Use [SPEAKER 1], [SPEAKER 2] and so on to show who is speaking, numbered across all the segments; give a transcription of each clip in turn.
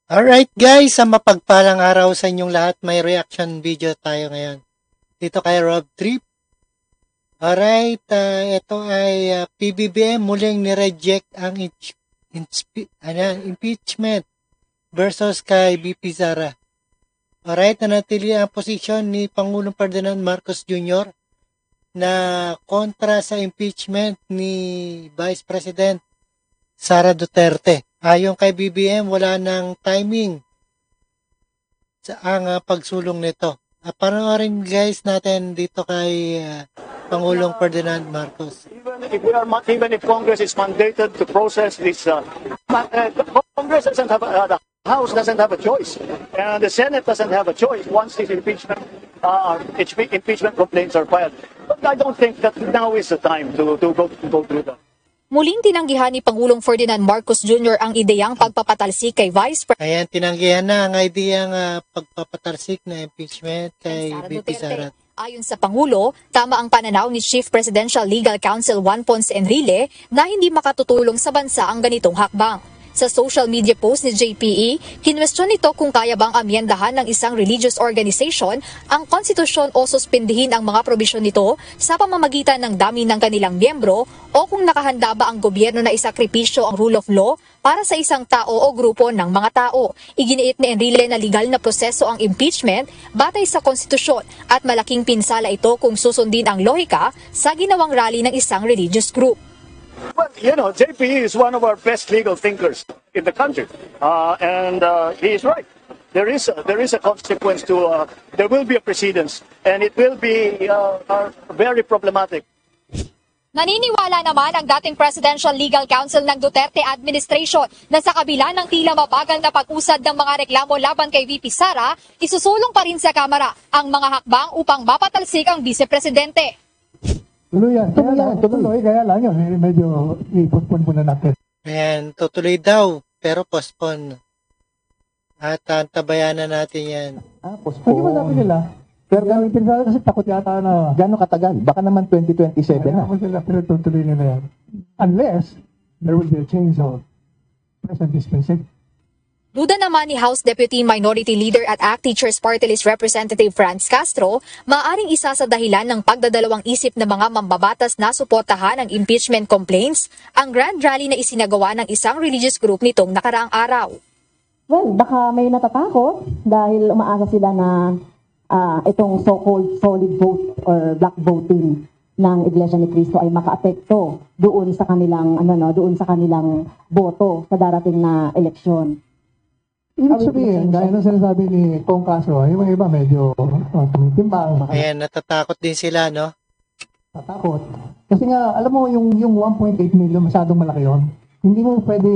[SPEAKER 1] Alright guys, sa mapagpalang araw sa inyong lahat, may reaction video tayo ngayon. Dito kay Rob Trip. Alright, ito ay PBBM muling nireject ang impeachment versus kay BP Sara. Alright, nanatili ang posisyon ni Pangulong Ferdinand Marcos Jr. na kontra sa impeachment ni Vice President Sara Duterte. Ayon kay BBM, wala nang timing sa ang pagsulong nito. Panoorin guys natin dito kay Pangulong Ferdinand Marcos.
[SPEAKER 2] Even if Congress is mandated to process this, Congress doesn't have the House doesn't have a choice, and the Senate doesn't have a choice once these impeachment complaints are filed. But I don't think that now is the time to go through that.
[SPEAKER 3] Muling tinanggihan ni Pangulong Ferdinand Marcos Jr. ang ideyang pagpapatalsik kay Vice President.
[SPEAKER 1] Ayan, tinanggihan na ang ideyang pagpapatalsik na impeachment kay BP Sara.
[SPEAKER 3] Ayon sa Pangulo, tama ang pananaw ni Chief Presidential Legal Counsel Juan Ponce Enrile na hindi makatutulong sa bansa ang ganitong hakbang. Sa social media post ni JPE, kinwestiyon nito kung kaya bang amyendahan ng isang religious organization ang konstitusyon o suspindihin ang mga probisyon nito sa pamamagitan ng dami ng kanilang miyembro o kung nakahanda ba ang gobyerno na isakripisyo ang rule of law para sa isang tao o grupo ng mga tao. Iginiit ni Enrile na legal na proseso ang impeachment batay sa konstitusyon at malaking pinsala ito kung susundin ang lohika sa ginawang rally ng isang religious group.
[SPEAKER 2] Well, JPE is one of our best legal thinkers in the country, and he is right. There is a consequence to. There will be a precedence, and it will be very problematic.
[SPEAKER 3] Naniniwala naman ang dating Presidential Legal Counsel ng Duterte Administration na sa kabila ng tila mabagal na pag-usad ng mga reklamo laban kay VP Sara, isusulong pa rin sa Kamara ang mga hakbang upang mapatalsik ang Vice Presidente.
[SPEAKER 4] Tuloy yan. Tuloy. Kaya lang yun. Medyo i-postpone muna natin.
[SPEAKER 1] Ayan, tutuloy daw, pero postpone. At antabayan na natin yan.
[SPEAKER 4] Postpone. Hindi mo sabi nila. Pero gamitin sa kasi takot yata na.
[SPEAKER 5] Gano'ng katagal? Baka naman 2027 na.
[SPEAKER 4] Pero tutuloy nila yan. Unless there will be a change of present dispensation.
[SPEAKER 3] Duda naman ni House Deputy Minority Leader at ACT Teachers Party List Representative Franz Castro, maaaring isa sa dahilan ng pagdadalawang isip ng mga mambabatas na suportahan ang impeachment complaints ang grand rally na isinagawa ng isang religious group nitong nakaraang araw.
[SPEAKER 6] Well, baka may natatakot dahil umaasa sila na itong so-called solid vote or black voting ng Iglesia ni Cristo ay makaapekto doon sa kanilang boto sa darating na eleksyon.
[SPEAKER 4] Ibig sabihin, dahil ang sinasabi ni Kong Castro, yung iba medyo tumitimbang.
[SPEAKER 1] Ayan, natatakot din sila, no?
[SPEAKER 4] Natakot. Kasi nga, alam mo, yung 1.8 million, masyadong malaki yun. Hindi mo pwede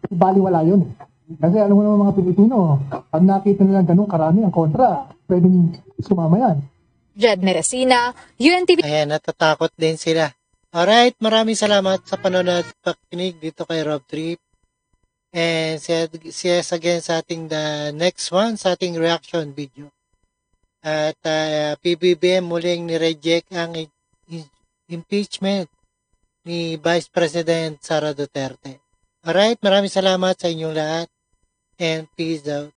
[SPEAKER 4] ibaliwala yun. Kasi alam mo naman mga Pilipino, pag nakita nila ganun karami ang kontra, pwedeng sumama yan.
[SPEAKER 3] Jed Meresina, UNTV.
[SPEAKER 1] Ayan, natatakot din sila. Alright, maraming salamat sa panonood at pakinig dito kay Rob Trip. And see us again sa ating the next one, sa ating reaction video. At PBBM muling nireject ang impeachment ni Vice President Sara Duterte. Alright, maraming salamat sa inyong lahat and peace out.